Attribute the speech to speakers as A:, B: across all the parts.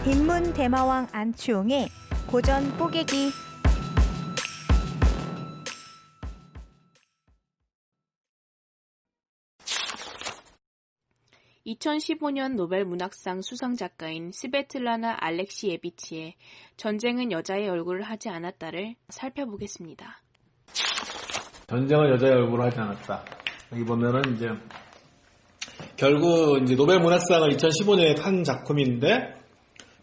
A: 인문 대마왕 안치홍의 고전 뽀개기.
B: (2015년) 노벨 문학상 수상 작가인 스베틀라나 알렉시예비치의 전쟁은 여자의 얼굴을 하지 않았다를 살펴보겠습니다.
C: 전쟁은 여자의 얼굴을 하지 않았다. 여기 보면은 이제 결국 이제 노벨 문학상을 2015년에 탄 작품인데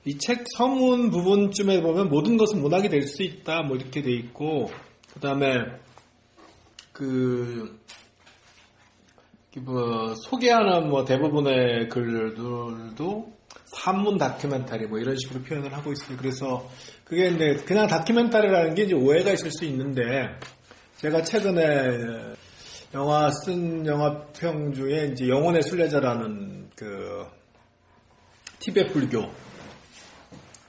C: 이 책 서문 부분쯤에 보면 모든 것은 문학이 될 수 있다 뭐 이렇게 돼 있고, 그다음에 소개하는 뭐 대부분의 글들도 산문 다큐멘터리 뭐 이런 식으로 표현을 하고 있어요. 그래서 그게 이제 그냥 다큐멘터리라는 게 이제 오해가 있을 수 있는데, 제가 최근에 쓴 영화평 중에 이제 영혼의 순례자라는 그 티베트 불교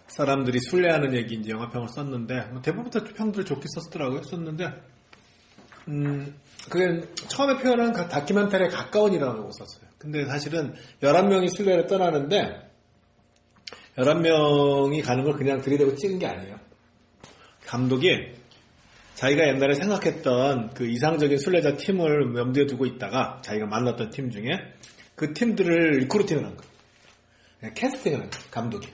C: 사람들이 순례하는 얘기 이제 영화평을 썼는데, 대부분 다 평들 좋게 썼더라고요. 썼는데 그게 처음에 표현한 다큐멘터리에 가까운이라고 썼어요. 근데 사실은 11명이 순례를 떠나는데 11명이 가는 걸 그냥 들이대고 찍은 게 아니에요. 감독이 자기가 옛날에 생각했던 그 이상적인 순례자 팀을 염두에 두고 있다가 자기가 만났던 팀 중에 그 팀들을 리크루팅을 한 거예요. 캐스팅을 한 거예요, 감독이.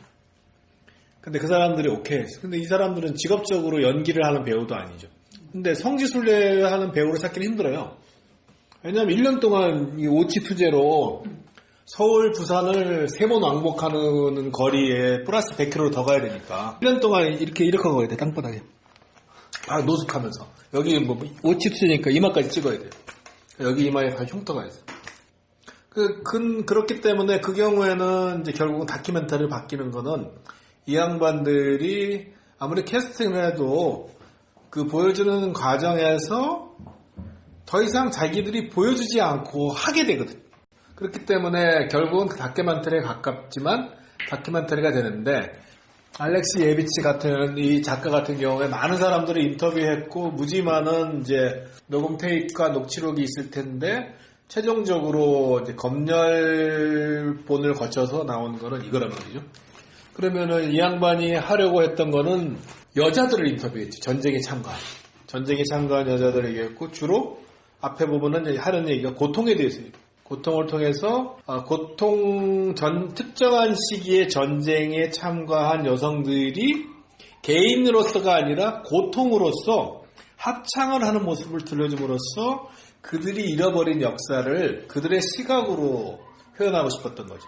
C: 근데 그 사람들이 오케이 했어. 근데 이 사람들은 직업적으로 연기를 하는 배우도 아니죠. 근데 성지순례하는 배우를 찾기는 힘들어요. 왜냐하면 1년 동안 이 오치 투제로 서울, 부산을 3번 왕복하는 거리에 플러스 100km 더 가야 되니까 1년 동안 이렇게 가야 돼, 땅바닥에. 노숙하면서. 여기 뭐 오치 투제니까 이마까지 찍어야 돼요. 여기 이마에 다 흉터가 있어요. 그렇기 때문에 그 경우에는 이제 결국은 다큐멘터리를 바뀌는 거는 이 양반들이 아무리 캐스팅을 해도 그 보여주는 과정에서 더 이상 자기들이 보여주지 않고 하게 되거든. 그렇기 때문에 결국은 그 다큐멘터리에 가깝지만 다큐멘터리가 되는데, 알렉시 예비치 같은 이 작가 같은 경우에 많은 사람들을 인터뷰했고 무지 많은 이제 녹음 테이프와 녹취록이 있을 텐데 최종적으로 이제 검열본을 거쳐서 나온 거는 이거란 말이죠. 그러면은 이 양반이 하려고 했던 거는 여자들을 인터뷰했죠. 전쟁에 참가한 여자들을 얘기했고, 주로 앞에 부분은 하는 얘기가 고통에 대해서 얘기해요. 고통을 통해서 특정한 시기에 전쟁에 참가한 여성들이 개인으로서가 아니라 고통으로서 합창을 하는 모습을 들려줌으로써 그들이 잃어버린 역사를 그들의 시각으로 표현하고 싶었던 거죠.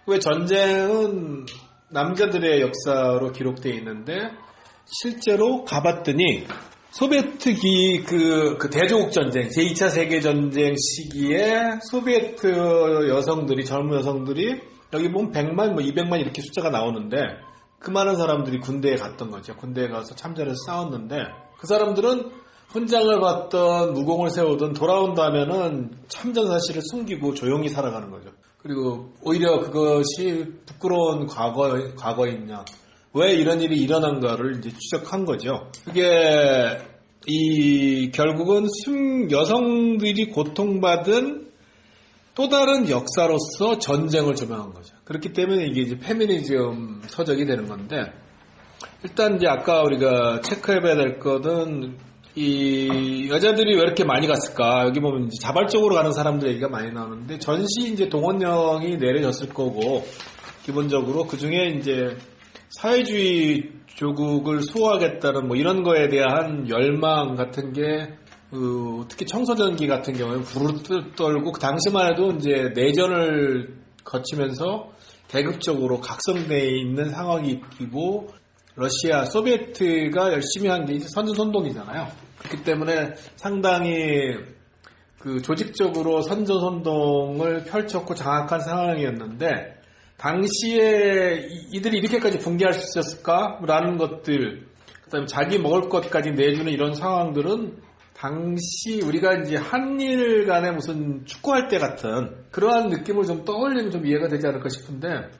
C: 왜 전쟁은 남자들의 역사로 기록되어 있는데 실제로 가봤더니 소비에트기 그 대조국 전쟁, 제2차 세계전쟁 시기에 소비에트 여성들이, 젊은 여성들이 여기 보면 100만, 200만 이렇게 숫자가 나오는데 그 많은 사람들이 군대에 갔던 거죠. 군대에 가서 참전해서 싸웠는데 그 사람들은 훈장을 받던 무공을 세우던 돌아온 다음에는 참전 사실을 숨기고 조용히 살아가는 거죠. 그리고 오히려 그것이 부끄러운 과거이냐, 왜 이런 일이 일어난가를 이제 추적한 거죠. 그게 결국은 여성들이 고통받은 또 다른 역사로서 전쟁을 조명한 거죠. 그렇기 때문에 이게 이제 페미니즘 서적이 되는 건데, 일단 이제 아까 우리가 체크해봐야 될 거는 이 여자들이 왜 이렇게 많이 갔을까? 여기 보면 이제 자발적으로 가는 사람들 얘기가 많이 나오는데, 전시 이제 동원령이 내려졌을 거고, 기본적으로 그 중에 이제 사회주의 조국을 수호하겠다는 뭐 이런 거에 대한 열망 같은 게, 특히 청소년기 같은 경우에 불을 떨고, 그 당시만 해도 이제 내전을 거치면서 계급적으로 각성되어 있는 상황이고, 러시아, 소비에트가 열심히 한 게 이제 선전선동이잖아요. 그렇기 때문에 상당히 조직적으로 선전선동을 펼쳤고 장악한 상황이었는데, 당시에 이들이 이렇게까지 붕괴할 수 있었을까? 라는 것들, 그 다음에 자기 먹을 것까지 내주는 이런 상황들은 당시 우리가 이제 한일 간에 무슨 축구할 때 같은 그러한 느낌을 좀 떠올리면 좀 이해가 되지 않을까 싶은데,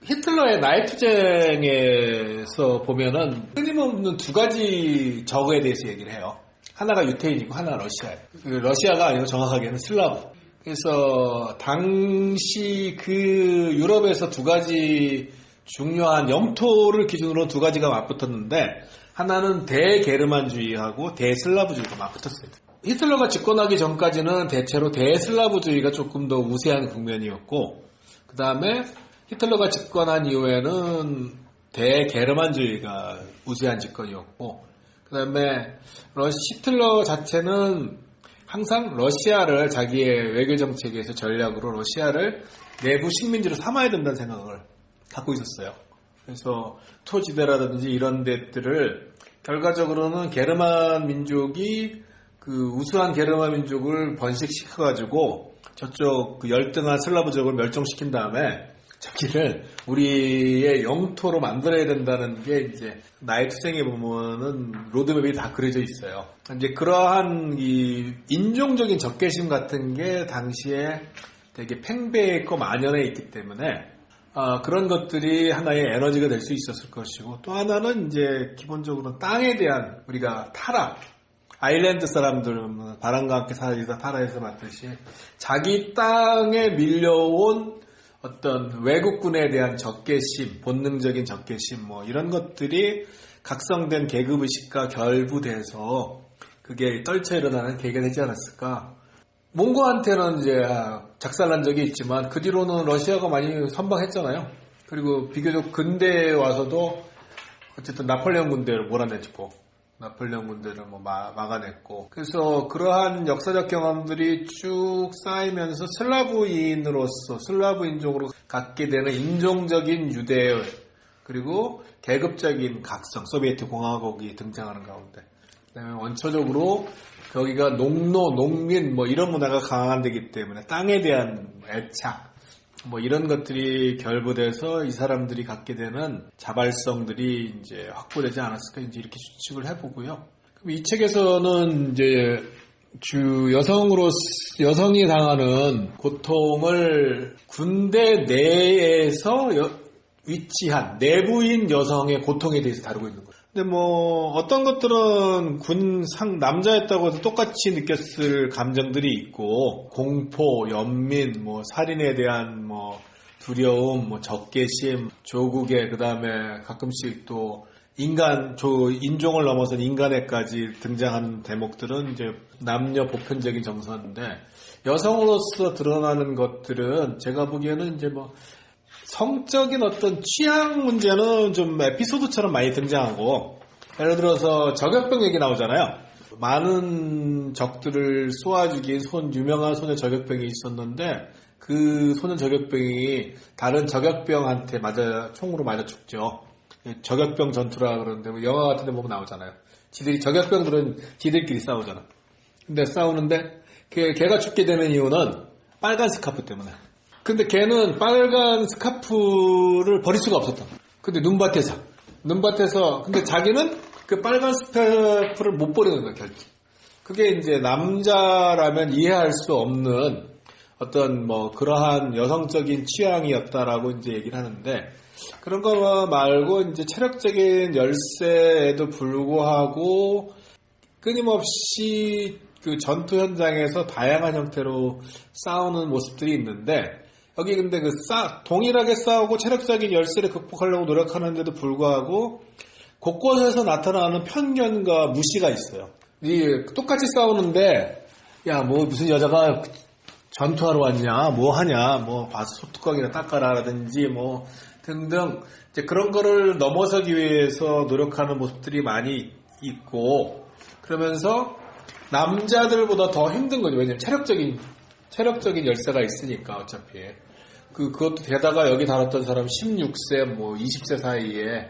C: 히틀러의 나이프쟁에서 보면은 끊임없는 두 가지 적에 대해서 얘기를 해요. 하나가 유태인이고 하나가 러시아예요. 러시아가 아니고 정확하게는 슬라브. 그래서 당시 그 유럽에서 두 가지 중요한 영토를 기준으로 두 가지가 맞붙었는데 하나는 대게르만주의하고 대슬라브주의가 맞붙었어요. 히틀러가 집권하기 전까지는 대체로 대슬라브주의가 조금 더 우세한 국면이었고 그 다음에 히틀러가 집권한 이후에는 대게르만주의가 우세한 집권이었고 그 다음에 히틀러 자체는 항상 러시아를 자기의 외교 정책에서 전략으로 러시아를 내부 식민지로 삼아야 된다는 생각을 갖고 있었어요. 그래서 토지대라든지 이런 데들을 결과적으로는 게르만 민족이 그 우수한 게르만 민족을 번식시켜가지고 저쪽 그 열등한 슬라브족을 멸종시킨 다음에 자기를 우리의 영토로 만들어야 된다는 게 이제 나의 투쟁에 보면은 로드맵이 다 그려져 있어요. 이제 그러한 이 인종적인 적개심 같은 게 당시에 되게 팽배했고 만연해 있기 때문에 그런 것들이 하나의 에너지가 될 수 있었을 것이고 또 하나는 이제 기본적으로 땅에 대한 우리가 타락 아일랜드 사람들은 바람과 함께 사라지다 타락에서 봤듯이 자기 땅에 밀려온 어떤 외국군에 대한 적개심, 본능적인 적개심 뭐 이런 것들이 각성된 계급의식과 결부돼서 그게 떨쳐 일어나는 계기가 되지 않았을까. 몽고한테는 이제 작살난 적이 있지만 그 뒤로는 러시아가 많이 선방했잖아요. 그리고 비교적 근대에 와서도 어쨌든 나폴레옹 군대를 몰아내고 나폴레옹 군대를 뭐 막아냈고 그래서 그러한 역사적 경험들이 쭉 쌓이면서 슬라브인으로서 슬라브인종으로 갖게 되는 인종적인 유대 그리고 계급적인 각성 소비에트 공화국이 등장하는 가운데 그다음에 원초적으로 거기가 농민 뭐 이런 문화가 강한 데기 때문에 땅에 대한 애착 뭐 이런 것들이 결부돼서 이 사람들이 갖게 되는 자발성들이 이제 확보되지 않았을까 이제 이렇게 추측을 해보고요. 그럼 이 책에서는 이제 여성이 당하는 고통을 군대 내에서 위치한 내부인 여성의 고통에 대해서 다루고 있는 거예요. 근데 뭐 어떤 것들은 남자였다고 해서 똑같이 느꼈을 감정들이 있고 공포, 연민, 뭐 살인에 대한 뭐 두려움, 뭐 적개심, 조국의 그다음에 가끔씩 또 인종을 넘어선 인간애까지 등장하는 대목들은 이제 남녀 보편적인 정서인데 여성으로서 드러나는 것들은 제가 보기에는 이제 뭐 성적인 어떤 취향 문제는 좀 에피소드처럼 많이 등장하고 예를 들어서 저격병 얘기 나오잖아요. 많은 적들을 쏘아죽인 유명한 소녀 저격병이 있었는데 그 소녀 저격병이 다른 저격병한테 총으로 맞아 죽죠. 저격병 전투라 그러는데 뭐 영화 같은 데 보면 나오잖아요. 저격병들은 지들끼리 싸우잖아. 근데 싸우는데 걔가 죽게 되는 이유는 빨간 스카프 때문에. 근데 걔는 빨간 스카프를 버릴 수가 없었다. 근데 눈밭에서. 근데 자기는 그 빨간 스카프를 못 버리는 거야, 결국. 그게 이제 남자라면 이해할 수 없는 어떤 뭐 그러한 여성적인 취향이었다라고 이제 얘기를 하는데 그런 거 말고 이제 체력적인 열세에도 불구하고 끊임없이 그 전투 현장에서 다양한 형태로 싸우는 모습들이 있는데 여기 근데 동일하게 싸우고 체력적인 열세를 극복하려고 노력하는데도 불구하고 곳곳에서 나타나는 편견과 무시가 있어요. 똑같이 싸우는데 야 뭐 무슨 여자가 전투하러 왔냐 뭐 하냐 뭐 봐서 소뚜껑이나 닦아라라든지 뭐 등등 이제 그런 거를 넘어서기 위해서 노력하는 모습들이 많이 있고 그러면서 남자들보다 더 힘든 거죠. 왜냐면 체력적인 열세가 있으니까 어차피 그것도 게다가 여기 다뤘던 사람 16세 뭐 20세 사이에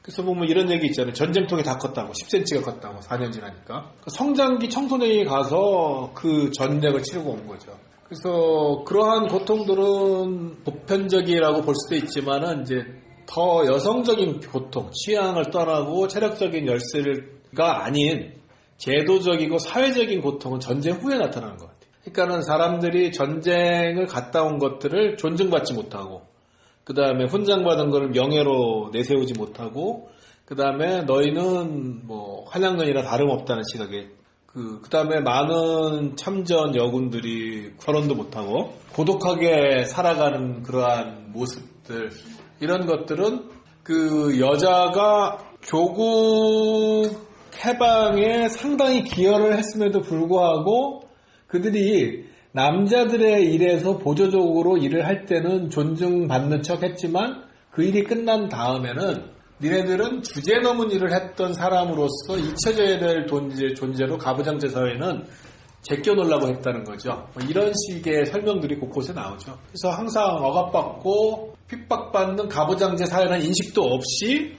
C: 그래서 보면 이런 얘기 있잖아요. 전쟁통에 다 컸다고 10cm가 컸다고 4년 지나니까 성장기 청소년이 가서 그 전쟁을 치르고 온 거죠. 그래서 그러한 고통들은 보편적이라고 볼 수도 있지만은 이제 더 여성적인 고통, 취향을 떠나고 체력적인 열세가 아닌 제도적이고 사회적인 고통은 전쟁 후에 나타나는 것 같아요. 그러니까는 사람들이 전쟁을 갔다 온 것들을 존중받지 못하고, 그 다음에 훈장받은 것을 명예로 내세우지 못하고, 그 다음에 너희는 뭐 한양년이나 다름없다는 시각에 그 다음에 많은 참전 여군들이 결혼도 못하고 고독하게 살아가는 그러한 모습들, 이런 것들은 그 여자가 조국 해방에 상당히 기여를 했음에도 불구하고 그들이 남자들의 일에서 보조적으로 일을 할 때는 존중받는 척 했지만 그 일이 끝난 다음에는 니네들은 주제 넘은 일을 했던 사람으로서 잊혀져야 될 존재로 가부장제 사회는 제껴놓으려고 했다는 거죠. 이런 식의 설명들이 곳곳에 나오죠. 그래서 항상 억압받고 핍박받는 가부장제 사회라는 인식도 없이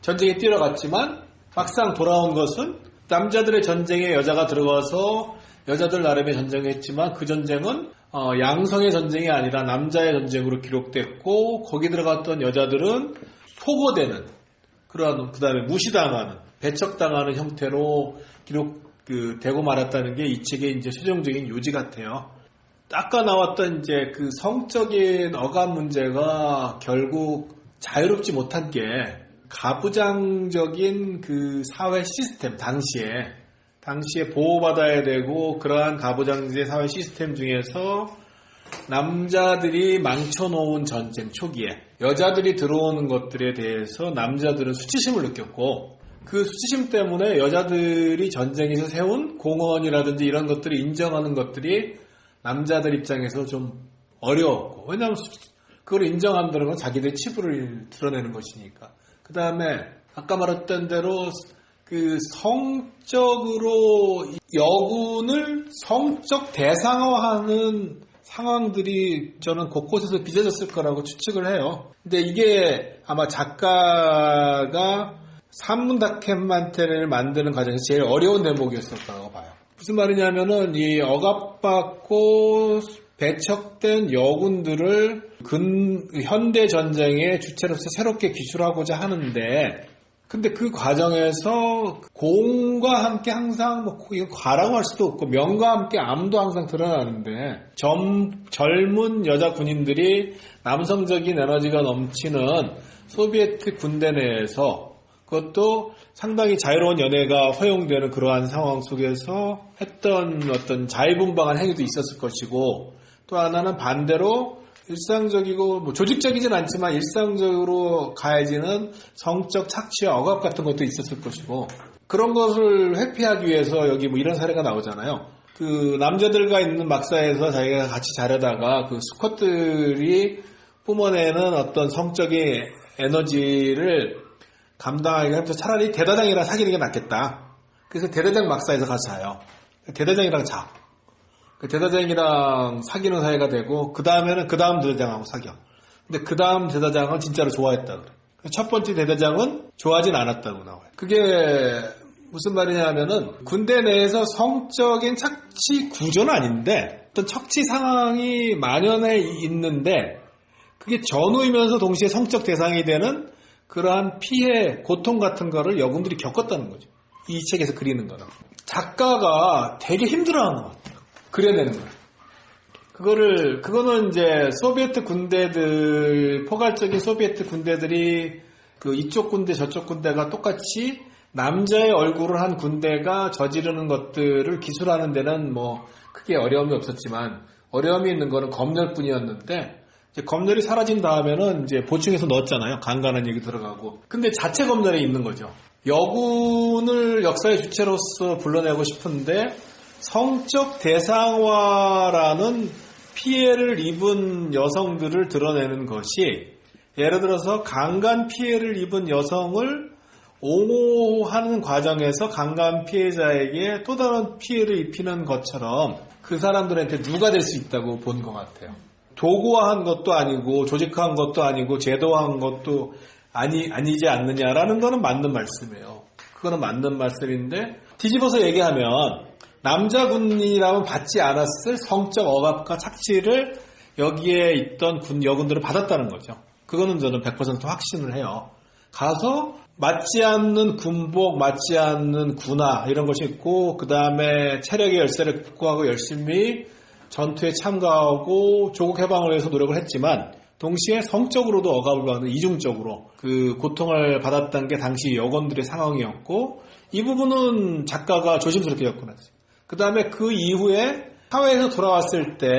C: 전쟁에 뛰어갔지만 막상 돌아온 것은 남자들의 전쟁에 여자가 들어가서 여자들 나름의 전쟁을 했지만 그 전쟁은 양성의 전쟁이 아니라 남자의 전쟁으로 기록됐고 거기 들어갔던 여자들은 소거되는 그러한 그다음에 무시당하는 배척당하는 형태로 되고 말았다는 게 이 책의 이제 최종적인 요지 같아요. 아까 나왔던 이제 그 성적인 억압 문제가 결국 자유롭지 못한 게 가부장적인 그 사회 시스템 당시에 보호받아야 되고 그러한 가부장제 사회 시스템 중에서 남자들이 망쳐놓은 전쟁 초기에 여자들이 들어오는 것들에 대해서 남자들은 수치심을 느꼈고 그 수치심 때문에 여자들이 전쟁에서 세운 공헌이라든지 이런 것들을 인정하는 것들이 남자들 입장에서 좀 어려웠고 왜냐하면 그걸 인정한다는 건 자기들의 치부를 드러내는 것이니까. 그 다음에 아까 말했던 대로 그 성적으로 여군을 성적 대상화하는 상황들이 저는 곳곳에서 빚어졌을 거라고 추측을 해요. 근데 이게 아마 작가가 산문다켓만테를 만드는 과정에서 제일 어려운 대목이었을 거라고 봐요. 무슨 말이냐면은 이 억압받고 배척된 여군들을 현대 전쟁의 주체로서 새롭게 기술하고자 하는데 근데 그 과정에서 공과 함께 항상 이거 과라고 할 수도 없고 명과 함께 암도 항상 드러나는데 젊은 여자 군인들이 남성적인 에너지가 넘치는 소비에트 군대 내에서 그것도 상당히 자유로운 연애가 허용되는 그러한 상황 속에서 했던 어떤 자유분방한 행위도 있었을 것이고 또 하나는 반대로 일상적이고 조직적이진 않지만 일상적으로 가해지는 성적 착취와 억압 같은 것도 있었을 것이고 그런 것을 회피하기 위해서 여기 이런 사례가 나오잖아요. 그 남자들과 있는 막사에서 자기가 같이 자려다가 그 수컷들이 뿜어내는 어떤 성적인 에너지를 감당하기 위해서 차라리 대대장이랑 사귀는 게 낫겠다. 그래서 대대장 막사에서 가서 자요. 대대장이랑 자. 그 대대장이랑 사귀는 사이가 되고 그 다음에는 그 다음 대대장하고 사겨. 근데 그 다음 대대장은 진짜로 좋아했다 그래. 첫 번째 대대장은 좋아하진 않았다고 나와요. 그게 무슨 말이냐 하면은 군대 내에서 성적인 착취 구조는 아닌데 어떤 척취 상황이 만연해 있는데 그게 전우이면서 동시에 성적 대상이 되는 그러한 피해, 고통 같은 거를 여군들이 겪었다는 거죠. 이 책에서 그리는 거는. 작가가 되게 힘들어하는 것 같아요. 그려내는 거예요. 그거는 이제 소비에트 군대들, 포괄적인 소비에트 군대들이 그 이쪽 군대, 저쪽 군대가 똑같이 남자의 얼굴을 한 군대가 저지르는 것들을 기술하는 데는 뭐 크게 어려움이 없었지만 어려움이 있는 거는 검열뿐이었는데 이제 검열이 사라진 다음에는 이제 보충해서 넣었잖아요. 간간한 얘기 들어가고. 근데 자체 검열에 있는 거죠. 여군을 역사의 주체로서 불러내고 싶은데 성적 대상화라는 피해를 입은 여성들을 드러내는 것이 예를 들어서 강간 피해를 입은 여성을 옹호하는 과정에서 강간 피해자에게 또 다른 피해를 입히는 것처럼 그 사람들한테 누가 될 수 있다고 본 것 같아요. 도구화한 것도 아니고 조직화한 것도 아니고 제도화한 것도 아니지 않느냐라는 거는 맞는 말씀이에요. 그거는 맞는 말씀인데 뒤집어서 얘기하면 남자 군인이라면 받지 않았을 성적 억압과 착취를 여기에 있던 여군들은 받았다는 거죠. 그거는 저는 100% 확신을 해요. 가서 맞지 않는 군복, 맞지 않는 군화 이런 것이 있고 그 다음에 체력의 열쇠를 극복하고 열심히 전투에 참가하고 조국 해방을 위해서 노력을 했지만 동시에 성적으로도 억압을 받는 이중적으로 그 고통을 받았던 게 당시 여군들의 상황이었고 이 부분은 작가가 조심스럽게 접근했어요. 그 다음에 그 이후에 사회에서 돌아왔을 때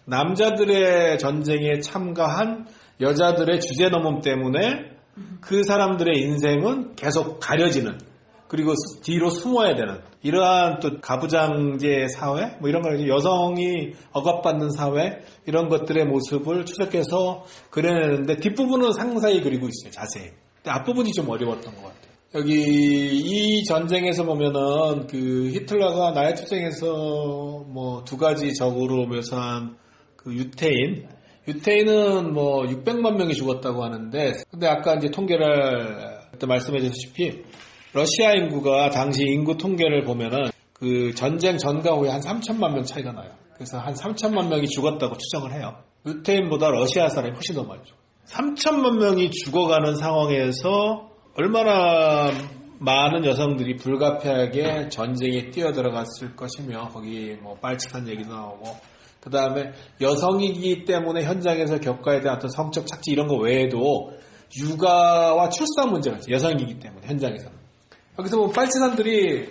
C: 남자들의 전쟁에 참가한 여자들의 주제넘음 때문에 그 사람들의 인생은 계속 가려지는, 그리고 뒤로 숨어야 되는 이러한 또 가부장제 사회, 뭐 이런 걸, 여성이 억압받는 사회, 이런 것들의 모습을 추적해서 그려내는데 뒷부분은 상세히 그리고 있어요. 자세히. 근데 앞부분이 좀 어려웠던 것 같아요. 여기 이 전쟁에서 보면은 그 히틀러가 나치 투쟁에서 뭐 두 가지 적으로 묘사한 그 유태인은 뭐 600만 명이 죽었다고 하는데, 근데 아까 이제 통계를 그때 말씀해 주셨다시피 러시아 인구가 당시 인구 통계를 보면은 그 전쟁 전과 후에 한 3천만 명 차이가 나요. 그래서 한 3천만 명이 죽었다고 추정을 해요. 유태인보다 러시아 사람이 훨씬 더 많이 죽어요. 3천만 명이 죽어가는 상황에서 얼마나 많은 여성들이 불가피하게 전쟁에 뛰어들어갔을 것이며, 거기 뭐 빨치산 얘기도 나오고, 그 다음에 여성이기 때문에 현장에서 겪어야 되는 어떤 성적 착취 이런 거 외에도 육아와 출산 문제가 있어요. 여성이기 때문에 현장에서는. 여기서 뭐 빨치산들이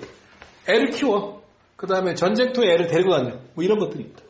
C: 애를 키워. 그 다음에 전쟁터에 애를 데리고 다녀. 뭐 이런 것들이 있다.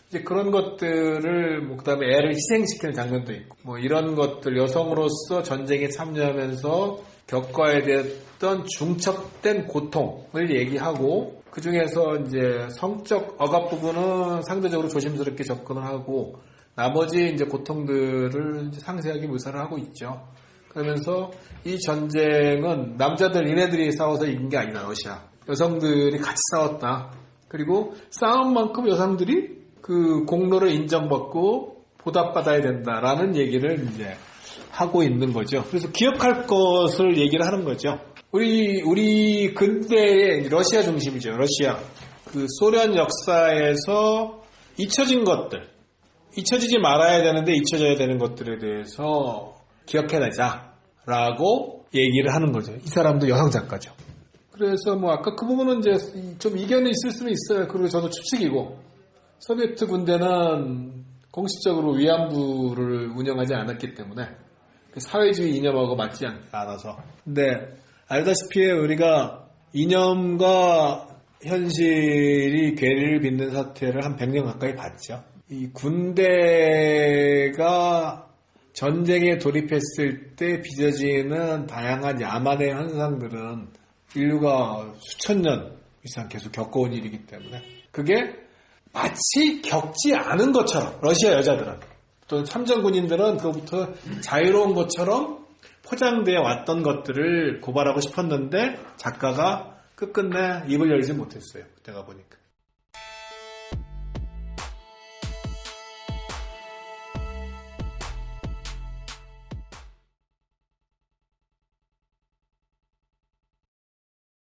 C: 이제 그런 것들을, 뭐, 그 다음에 애를 희생시키는 장면도 있고, 뭐 이런 것들, 여성으로서 전쟁에 참여하면서 겪어야 됐던 중첩된 고통을 얘기하고, 그 중에서 이제 성적 억압 부분은 상대적으로 조심스럽게 접근을 하고, 나머지 이제 고통들을 이제 상세하게 묘사를 하고 있죠. 그러면서 이 전쟁은 남자들 얘네들이 싸워서 이긴 게 아니다, 러시아. 여성들이 같이 싸웠다. 그리고 싸운 만큼 여성들이 그 공로를 인정받고 보답받아야 된다라는 얘기를 이제 하고 있는 거죠. 그래서 기억할 것을 얘기를 하는 거죠. 우리 근대의 러시아 중심이죠. 러시아. 그 소련 역사에서 잊혀진 것들, 잊혀지지 말아야 되는데 잊혀져야 되는 것들에 대해서 기억해내자라고 얘기를 하는 거죠. 이 사람도 여성 작가죠. 그래서 뭐 아까 그 부분은 이제 좀 이견이 있을 수는 있어요. 그리고 저도 추측이고, 소비에트 군대는 공식적으로 위안부를 운영하지 않았기 때문에 사회주의 이념하고 맞지 않아서. 근데 알다시피 우리가 이념과 현실이 괴리를 빚는 사태를 한 100년 가까이 봤죠. 이 군대가 전쟁에 돌입했을 때 빚어지는 다양한 야만의 현상들은 인류가 수천 년 이상 계속 겪어온 일이기 때문에 그게 마치 겪지 않은 것처럼, 러시아 여자들은 또 참전 군인들은 그거부터 자유로운 것처럼 포장되어 왔던 것들을 고발하고 싶었는데 작가가 끝끝내 입을 열지 못했어요. 그때가 보니까.